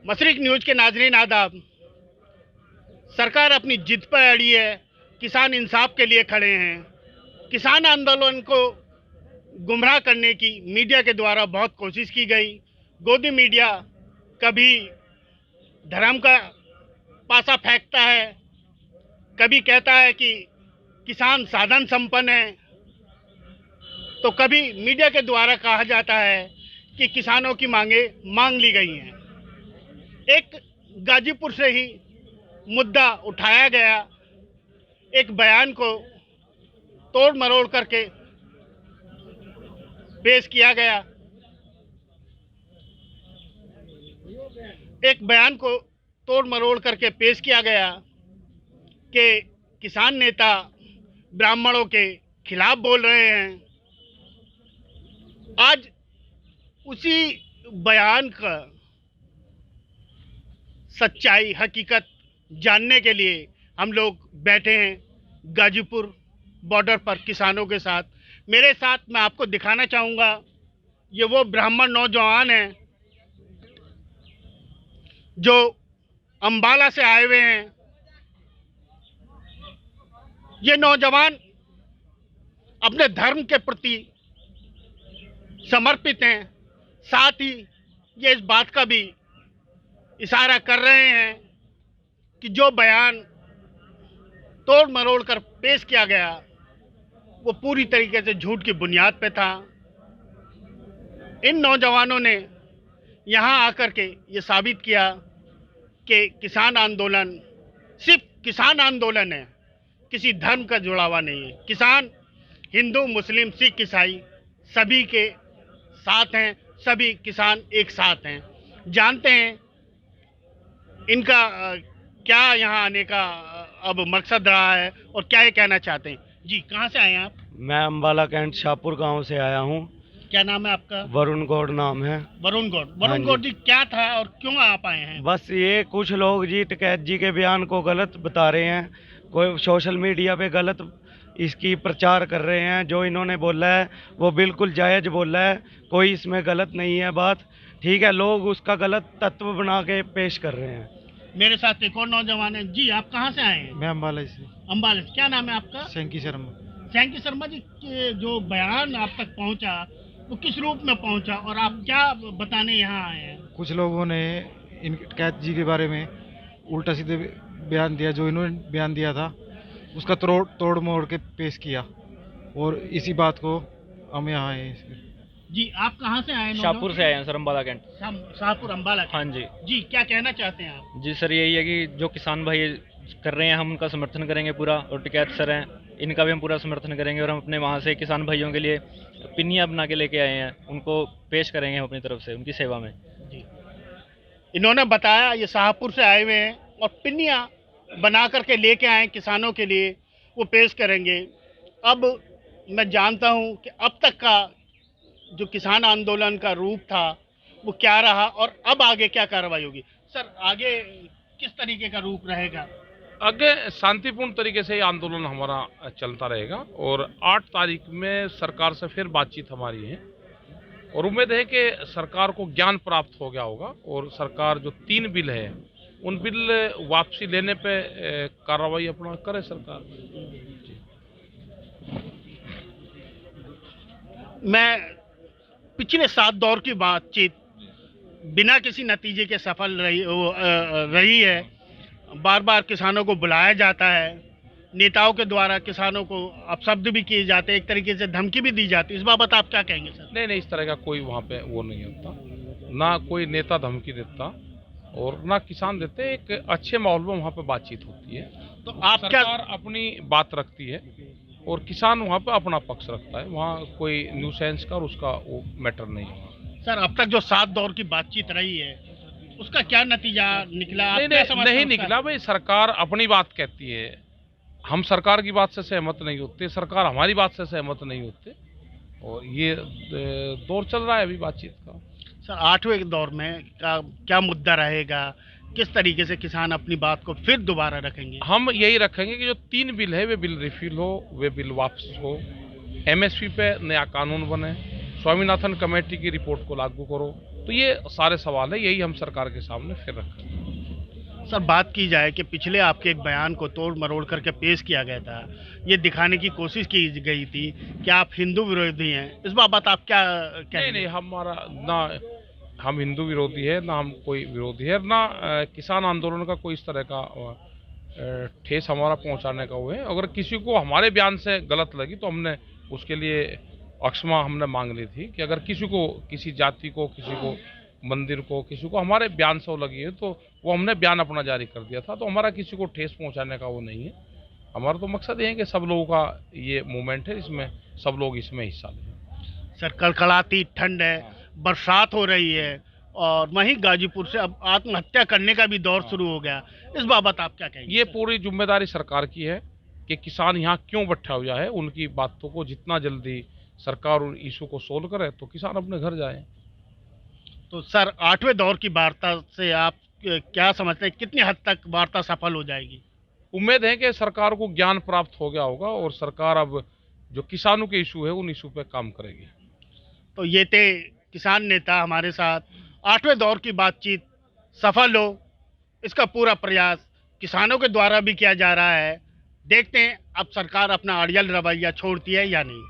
मशरिक news के नाजरीन आदाब। सरकार अपनी जिद पर अड़ी है, किसान इंसाफ के लिए खड़े हैं। किसान आंदोलन को गुमराह करने की मीडिया के द्वारा बहुत कोशिश की गई। गोदी मीडिया कभी धर्म का पासा फेंकता है, कभी कहता है कि किसान साधन संपन्न है, तो कभी मीडिया के द्वारा कहा जाता है कि किसानों की मांगे मांग ली गई हैं। एक गाजीपुर से ही मुद्दा उठाया गया, एक बयान को तोड़ मरोड़ करके पेश किया गया, एक बयान को तोड़ मरोड़ करके पेश किया गया कि किसान नेता ब्राह्मणों के खिलाफ बोल रहे हैं। आज उसी बयान का सच्चाई हकीकत जानने के लिए हम लोग बैठे हैं गाजीपुर बॉर्डर पर किसानों के साथ। मेरे साथ मैं आपको दिखाना चाहूँगा, ये वो ब्राह्मण नौजवान हैं जो अंबाला से आए हुए हैं। ये नौजवान अपने धर्म के प्रति समर्पित हैं, साथ ही ये इस बात का भी इशारा कर रहे हैं कि जो बयान तोड़ मरोड़ कर पेश किया गया वो पूरी तरीके से झूठ की बुनियाद पे था। इन नौजवानों ने यहाँ आकर के ये साबित किया कि किसान आंदोलन सिर्फ किसान आंदोलन है, किसी धर्म का जुड़ा हुआ नहीं है। किसान हिंदू, मुस्लिम, सिख, ईसाई सभी के साथ हैं, सभी किसान एक साथ हैं। जानते हैं इनका क्या यहाँ आने का अब मकसद रहा है और क्या ये कहना चाहते हैं। जी, कहाँ से आए हैं आप? मैं अंबाला कैंट शाहपुर गांव से आया हूँ। क्या नाम है आपका? वरुण गौड़ नाम है। वरुण गौड़। वरुण गौड़ जी, क्या था और क्यों आप आए हैं? बस ये कुछ लोग जी टिकैत जी के बयान को गलत बता रहे हैं, कोई सोशल मीडिया पे गलत इसकी प्रचार कर रहे हैं। जो इन्होंने बोला है वो बिल्कुल जायज़ बोला है, कोई इसमें गलत नहीं है बात, ठीक है। लोग उसका गलत तत्व बना के पेश कर रहे हैं। मेरे साथ एक और नौजवान है। जी, आप कहाँ से आए हैं? मैं अम्बाला से। अम्बाला से। क्या नाम है आपका? सैंकी शर्मा। सैंकी शर्मा जी, जो बयान आप तक पहुँचा वो किस रूप में पहुँचा और आप क्या बताने यहाँ आए हैं? कुछ लोगों ने इन कैद जी के बारे में उल्टा सीधे बयान दिया, जो इन्होंने बयान दिया था उसका तोड़ मोड़ के पेश किया, और इसी बात को हम यहाँ आए हैं। जी, आप कहाँ से आए हैं? शाहपुर से आए हैं सर, अम्बाला कैंट। शाहपुर अम्बाला। हाँ जी। जी, क्या कहना चाहते हैं आप? जी सर, यही है कि जो किसान भाई कर रहे हैं हम उनका समर्थन करेंगे पूरा, और टिकैत सर हैं इनका भी हम पूरा समर्थन करेंगे, और हम अपने वहाँ से किसान भाइयों के लिए पिन्नियाँ बना के लेके आए हैं, उनको पेश करेंगे हम अपनी तरफ से उनकी सेवा में। जी, इन्होंने बताया ये शाहपुर से आए हुए हैं और पिन्नियाँ बना करके लेके आए किसानों के लिए, वो पेश करेंगे। अब मैं जानता हूँ कि अब तक का जो किसान आंदोलन का रूप था वो क्या रहा और अब आगे क्या कार्रवाई होगी। सर, आगे किस तरीके का रूप रहेगा? आगे शांतिपूर्ण तरीके से ये आंदोलन हमारा चलता रहेगा, और 8 तारीख में सरकार से फिर बातचीत हमारी है, और उम्मीद है कि सरकार को ज्ञान प्राप्त हो गया होगा, और सरकार जो 3 बिल है उन बिल वापसी लेने पे कार्रवाई अपना करे सरकार। मैं पिछले 7 दौर की बातचीत बिना किसी नतीजे के सफल रही है। बार बार किसानों को बुलाया जाता है, नेताओं के द्वारा किसानों को अपशब्द भी किए जाते हैं, एक तरीके से धमकी भी दी जाती है। इस बाबत आप क्या कहेंगे सर? नहीं, इस तरह का कोई वहाँ पे वो नहीं होता, ना कोई नेता धमकी देता और ना किसान देते। एक अच्छे माहौल में वहाँ पे बातचीत होती है, तो आप सरकार अपनी बात रखती है और किसान वहाँ पे अपना पक्ष रखता है। वहाँ कोई न्यूसेंस का और उसका वो मैटर नहीं है। सर, अब तक जो 7 दौर की बातचीत रही है उसका क्या नतीजा निकला? नहीं निकला भाई, सरकार अपनी बात कहती है, हम सरकार की बात से सहमत नहीं होते, सरकार हमारी बात से सहमत नहीं होते, और ये दौर चल रहा है अभी बातचीत का। सर, 8वें दौर में क्या मुद्दा रहेगा? किस तरीके से किसान अपनी बात को फिर दोबारा रखेंगे? हम यही रखेंगे कि जो 3 बिल है वे बिल रिफिल हो, वे बिल वापस हो, एमएसपी पे नया कानून बने, स्वामीनाथन कमेटी की रिपोर्ट को लागू करो, तो ये सारे सवाल है, यही हम सरकार के सामने फिर रखें। सर, बात की जाए कि पिछले आपके एक बयान को तोड़ मरोड़ करके पेश किया गया था, ये दिखाने की कोशिश की गई थी कि आप हिंदू विरोधी हैं, इस बाबत आप क्या कहेंगे? नहीं, हमारा ना हम हिंदू विरोधी है, ना हम कोई विरोधी है, ना किसान आंदोलन का कोई इस तरह का ठेस हमारा पहुंचाने का वो है। अगर किसी को हमारे बयान से गलत लगी तो हमने उसके लिए क्षमा हमने मांग ली थी कि अगर किसी को, किसी जाति को, किसी को, मंदिर को, किसी को हमारे बयान से लगी है तो वो हमने बयान अपना जारी कर दिया था। तो हमारा किसी को ठेस पहुंचाने का वो नहीं है। हमारा तो मकसद ये है कि सब लोगों का ये मूवमेंट है, इसमें सब लोग इसमें हिस्सा लें। सर, कड़कड़ाती ठंड है, बरसात हो रही है और वहीं गाजीपुर से अब आत्महत्या करने का भी दौर शुरू हो गया, इस बाबत आप क्या कहेंगे? ये पूरी जिम्मेदारी सरकार की है कि किसान यहाँ क्यों बैठा हुआ है, उनकी बातों को जितना जल्दी सरकार उन इशू को सोल्व करे तो किसान अपने घर जाए। तो सर, 8वें दौर की वार्ता से आप क्या समझते हैं, कितनी हद तक वार्ता सफल हो जाएगी? उम्मीद है कि सरकार को ज्ञान प्राप्त हो गया होगा और सरकार अब जो किसानों के इशू है उन इशू पे काम करेगी। तो ये थे किसान नेता हमारे साथ। 8वें दौर की बातचीत सफल हो, इसका पूरा प्रयास किसानों के द्वारा भी किया जा रहा है। देखते हैं अब सरकार अपना अड़ियल रवैया छोड़ती है या नहीं।